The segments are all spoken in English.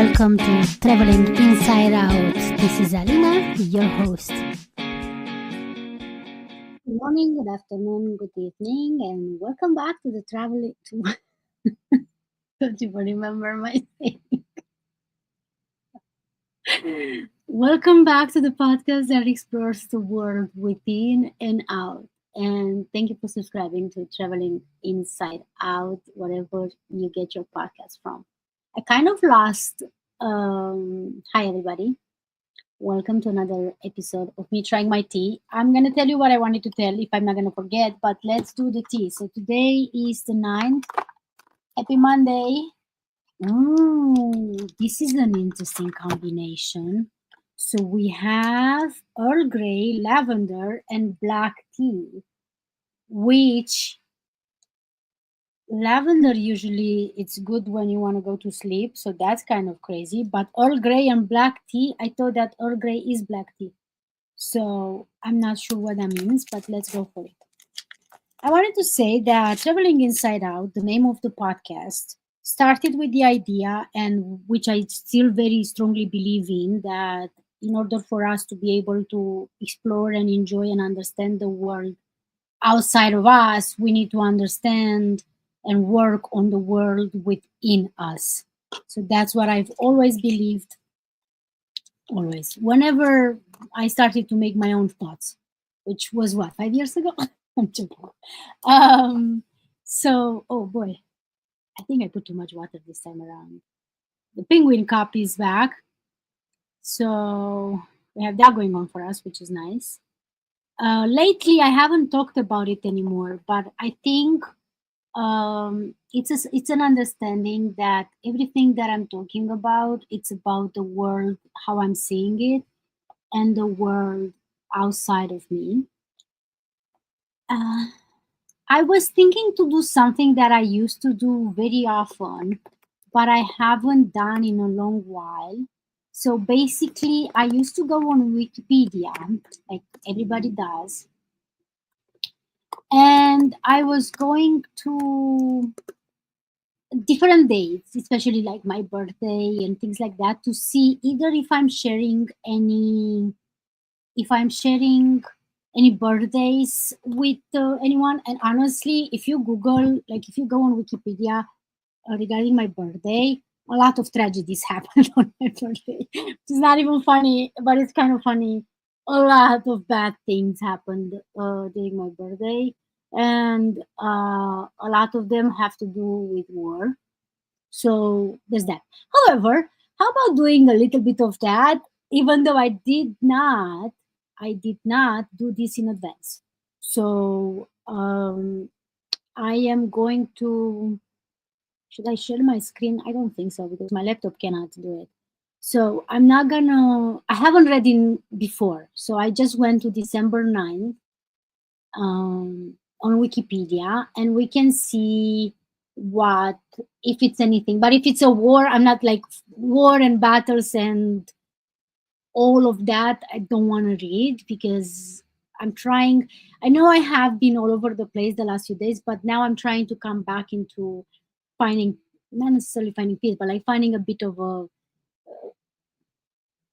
welcome to Traveling Inside Out. This is Alina, your host. Good morning, good afternoon, good evening, and welcome back to the traveling. Don't even remember my name. Welcome back to the podcast that explores the world within and out. And thank you for subscribing to Traveling Inside Out, wherever you get your podcast from. I kind of lost. Hi, everybody. Welcome to another episode of me trying my tea. I'm going to tell you what I wanted to tell if I'm not going to forget, but let's do the tea. So today is the 9th. Happy Monday. This is an interesting combination. So we have Earl Grey, lavender, and black tea, which lavender usually it's good when you want to go to sleep. So that's kind of crazy. But Earl Grey and black tea, I thought that Earl Grey is black tea. So I'm not sure what that means, but let's go for it. I wanted to say that Traveling Inside Out, the name of the podcast, started with the idea, and which I still very strongly believe in, that in order for us to be able to explore and enjoy and understand the world outside of us, we need to understand and work on the world within us. So that's what I've always believed. Always. Whenever I started to make my own thoughts, which was what, 5 years ago? I'm joking. Oh boy, I think I put too much water this time around. The penguin cup is back. So we have that going on for us, which is nice. Lately, I haven't talked about it anymore, but I think it's an understanding that everything that I'm talking about, it's about the world, how I'm seeing it, and the world outside of me. I was thinking to do something that I used to do very often, but I haven't done in a long while. So basically, I used to go on Wikipedia, like everybody does, and I was going to different dates, especially like my birthday and things like that, to see either if I'm sharing any birthdays with anyone. And honestly, if you Google, like if you go on Wikipedia regarding my birthday, a lot of tragedies happened on my birthday. It's not even funny, but it's kind of funny. A lot of bad things happened during my birthday, and a lot of them have to do with war. So there's that. However, how about doing a little bit of that, even though I did not do this in advance. So I am going to, should I share my screen? I don't think so because my laptop cannot do it. So I'm not gonna, I haven't read in before. So I just went to December 9th on Wikipedia, and we can see what, if it's anything. But if it's a war, I'm not like war and battles and all of that. I don't want to read because I'm trying. I know I have been all over the place the last few days, but now I'm trying to come back into finding, not necessarily finding peace, but like finding a bit of a.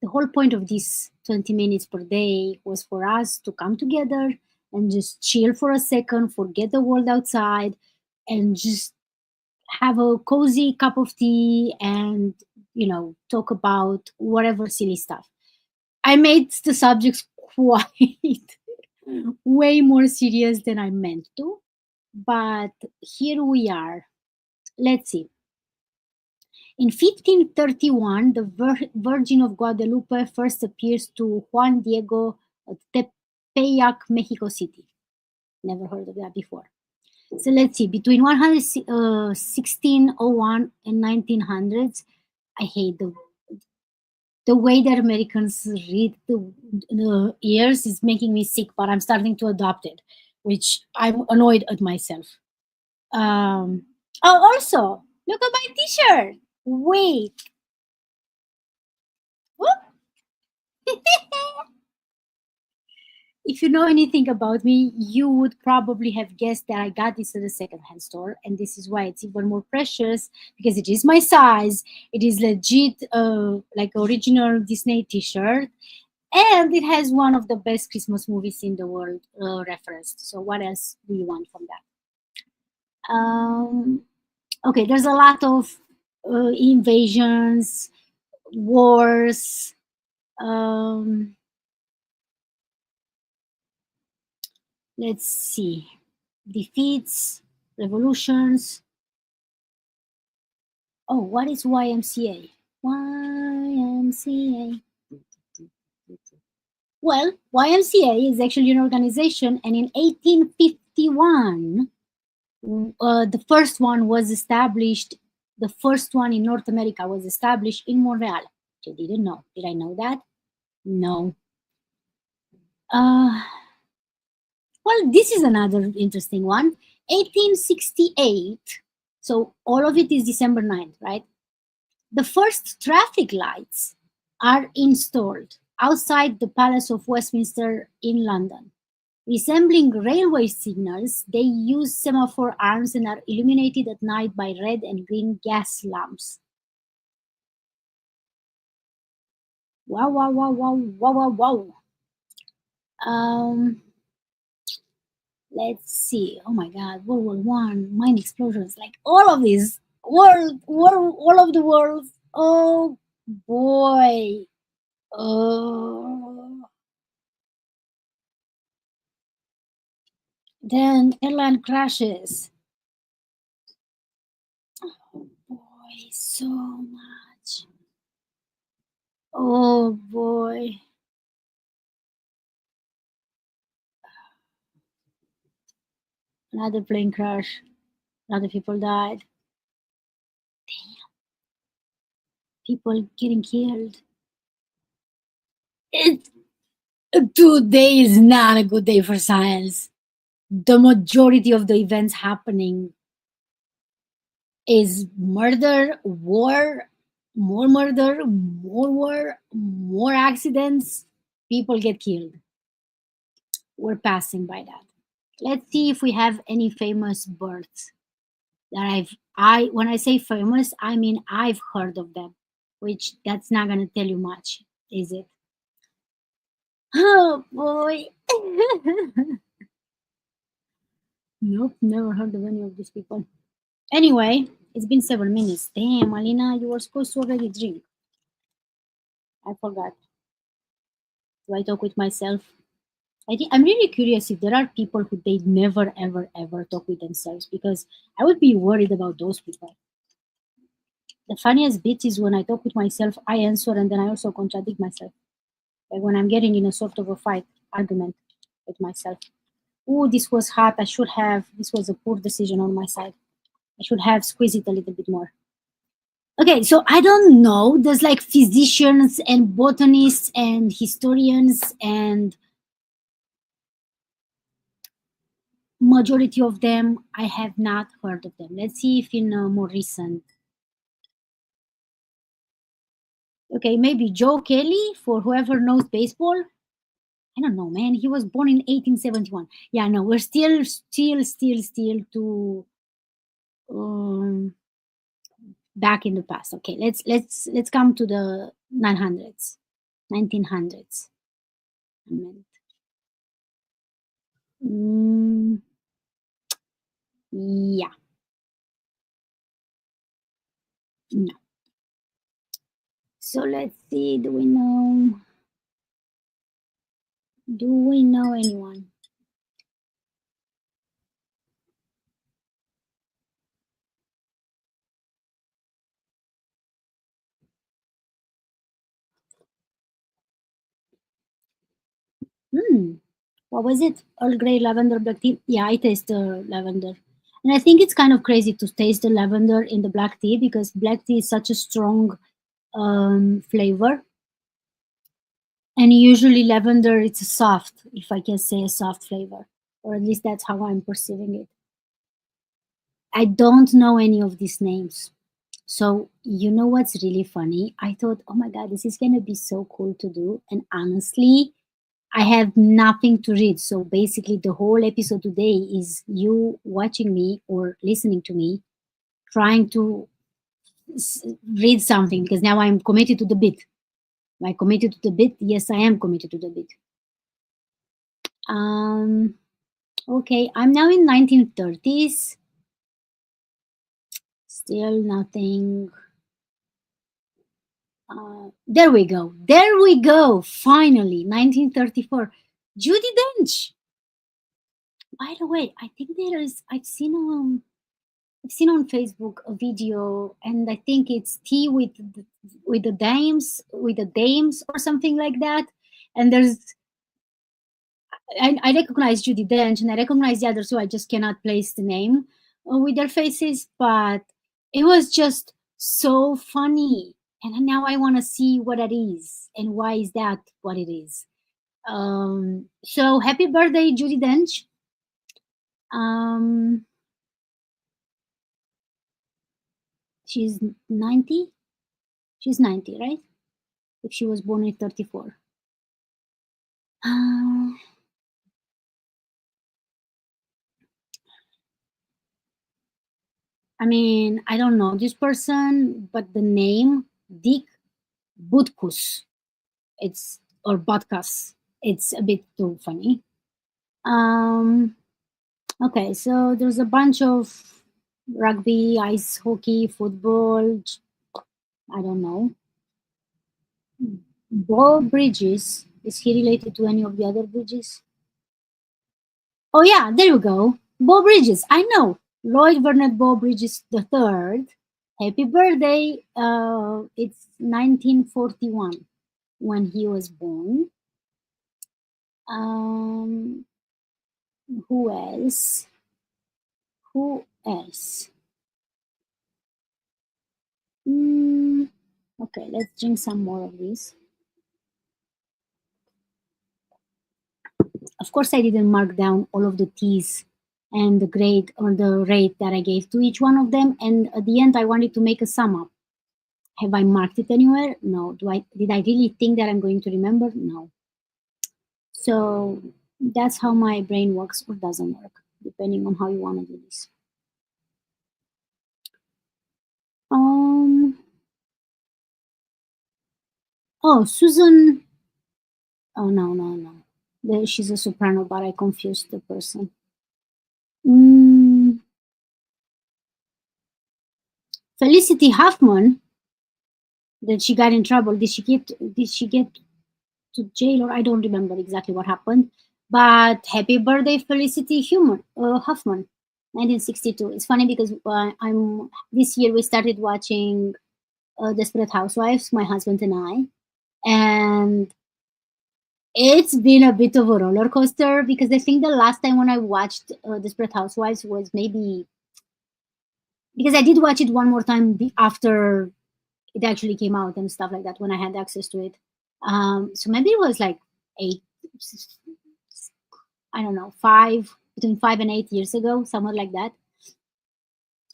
The whole point of this 20 minutes per day was for us to come together and just chill for a second, forget the world outside, and just have a cozy cup of tea and, talk about whatever silly stuff. I made the subjects quite way more serious than I meant to, but here we are. Let's see. In 1531, the Virgin of Guadalupe first appears to Juan Diego at Tepeyac, Mexico City. Never heard of that before. So let's see. Between 1601 and 1900s, I hate the way that Americans read the years is making me sick, but I'm starting to adopt it, which I'm annoyed at myself. Also, look at my T-shirt. Wait. Whoop. If you know anything about me, you would probably have guessed that I got this at a secondhand store, and this is why it's even more precious because it is my size. It is legit, like original Disney T-shirt, and it has one of the best Christmas movies in the world referenced. So what else do you want from that? Okay, there's a lot of invasions, wars. Um, let's see, defeats, revolutions. Oh, what is YMCA? YMCA. Well, YMCA is actually an organization, and in 1851, the first one was established. The first one in North America was established in Montreal. You didn't know. Did I know that? No. Uh, well, this is another interesting one. 1868. So all of it is December 9th, right? The first traffic lights are installed outside the Palace of Westminster in London. Resembling railway signals, they use semaphore arms and are illuminated at night by red and green gas lamps. Wow, wow, wow, wow, wow, wow, wow. Um, let's see. Oh my God, World War One, mine explosions, like all of these. All of the world. Oh boy. Oh. Then airline crashes. Oh boy, so much. Oh boy. Another plane crash. Other people died. People getting killed. It, Today is not a good day for science. The majority of the events happening is murder, more war, more accidents. People get killed. We're passing by that. Let's see if we have any famous birds that I when I say famous, I mean I've heard of them, which that's not gonna tell you much, is it? Oh boy. Nope, never heard of any of these people. Anyway, it's been 7 minutes. Damn, Alina, you were supposed to already drink. I forgot. Do I talk with myself? I think I'm really curious if there are people who they never ever ever talk with themselves because I would be worried about those people. The funniest bit is when I talk with myself, I answer and then I also contradict myself. Like when I'm getting in a sort of a fight, argument with myself. Oh, this was hot. This was a poor decision on my side. I should have squeezed it a little bit more. Okay, so I don't know. There's like physicians and botanists and historians, and majority of them I have not heard of them. Let's see if in more recent. Okay, maybe Joe Kelly for whoever knows baseball. I don't know, man. He was born in 1871. Yeah, no, we're still to um, back in the past. Okay, let's come to the 900s, 1900s. I meant. Mm, yeah, no. So let's see. Do we know anyone? Hmm. What was it? Earl Grey, lavender, black tea. Yeah, I taste the lavender, and I think it's kind of crazy to taste the lavender in the black tea because black tea is such a strong flavor, and usually lavender it's a soft, if I can say a soft flavor, or at least that's how I'm perceiving it. I don't know any of these names. So, you know what's really funny? I thought, oh my God, this is going to be so cool to do. And honestly, I have nothing to read. So basically, the whole episode today is you watching me or listening to me trying to read something because now I'm committed to the bit. Am I committed to the bit? Yes, I am committed to the bit. Um, okay, I'm now in 1930s. Still nothing. There we go. There we go. Finally, 1934. Judy Dench. By the way, I think there is. I've seen on Facebook a video, and I think it's tea with the dames or something like that. And I recognize Judy Dench and I recognize the others, so I just cannot place the name with their faces. But it was just so funny, and now I want to see what it is and why is that what it is. So happy birthday, Judy Dench. Um, she's 90. She's 90, right? If she was born in 34. Uh, I mean, I don't know this person, but the name Dick Butkus, it's or Butkus, it's a bit too funny. Um, okay, so there's a bunch of rugby, ice hockey, football. I don't know. Bo Bridges, is he related to any of the other Bridges? Oh yeah, there you go. Bo Bridges, I know. Lloyd Burnett Bo Bridges the third. Happy birthday. It's 1941 when he was born. Um, who else? Who else? Mm, okay, let's drink some more of this. Of course, I didn't mark down all of the teas and the grade or the rate that I gave to each one of them. And at the end, I wanted to make a sum up. Have I marked it anywhere? No. Did I really think that I'm going to remember? No. So that's how my brain works or doesn't work, depending on how you want to do this. Um. Oh, Susan. Oh no, no, no. She's a soprano, but I confused the person. Mm, Felicity Huffman. That she got in trouble. Did she get to jail, or I don't remember exactly what happened. But happy birthday, Felicity Huffman, 1962. It's funny because I'm this year we started watching Desperate Housewives, my husband and I, and it's been a bit of a roller coaster because I think the last time when I watched Desperate Housewives was maybe because I did watch it one more time after it actually came out and stuff like that when I had access to it. So maybe it was like eight, I don't know, between 5 and 8 years ago, somewhere like that.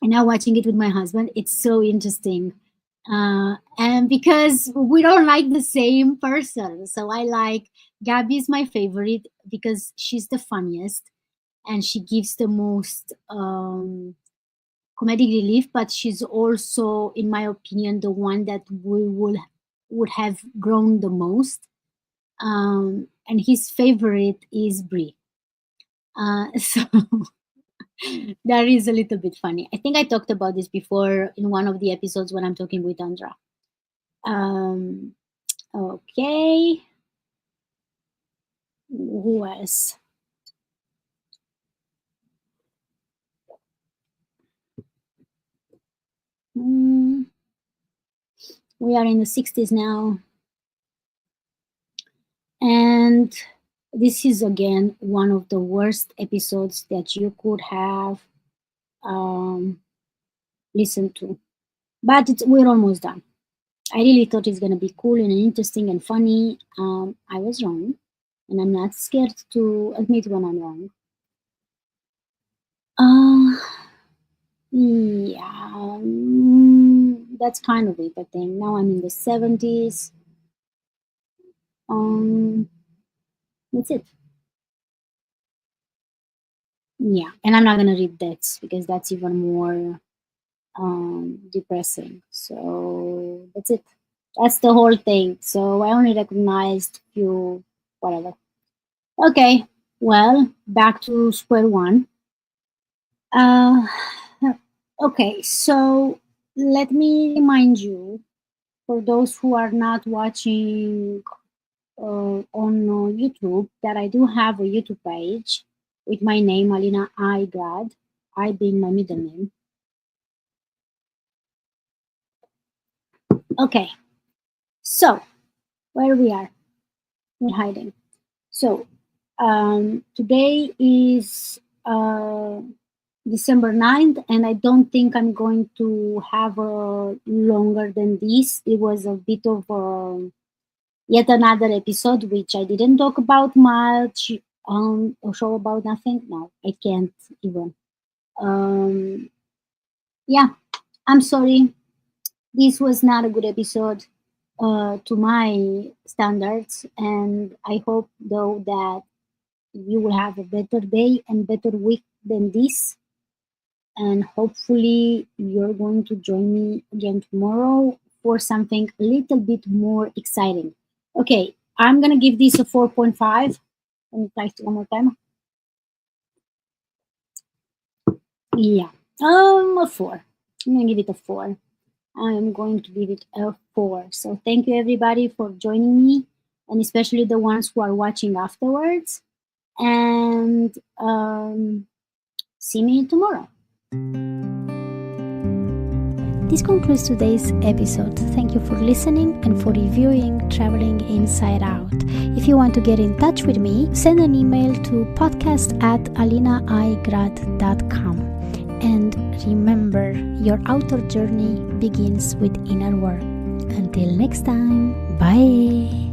And now watching it with my husband, it's so interesting. And because we don't like the same person. So I like Gabby is my favorite because she's the funniest and she gives the most comedic relief, but she's also, in my opinion, the one that we would have grown the most. And his favorite is Brie. So that is a little bit funny. I think I talked about this before in one of the episodes when I'm talking with Andra. Um, okay. Who else? Mm, we are in the 60s now. And this is again one of the worst episodes that you could have um, listened to. But we're almost done. I really thought it's going to be cool and interesting and funny. I was wrong. And I'm not scared to admit when I'm wrong. Uh, yeah, that's kind of it, I think. Now I'm in the 70s. Um, That's it. Yeah, and I'm not gonna read that because that's even more depressing. So that's it. That's the whole thing. So I only recognized few whatever. Okay, well, back to square one. Uh, okay, so let me remind you, for those who are not watching on YouTube, that I do have a YouTube page with my name, Alina I God, I being my middle name. Okay, so where we are, we're hiding. So today is December 9th, and I don't think I'm going to have a longer than this. It was a bit of yet another episode which I didn't talk about much, or show about nothing. No, I can't even. Um, yeah, I'm sorry. This was not a good episode to my standards, and I hope though that you will have a better day and better week than this. And hopefully, you're going to join me again tomorrow for something a little bit more exciting. Okay, I'm gonna give this a 4.5. Let me type it one more time. Yeah, a 4. I'm gonna give it a 4. I'm going to give it a 4. So thank you everybody for joining me, and especially the ones who are watching afterwards. And see me tomorrow. This concludes today's episode. Thank you for listening and for reviewing Traveling Inside Out. If you want to get in touch with me, send an email to podcast@alinaigrad.com. And remember, your outer journey begins with inner work. Until next time, bye.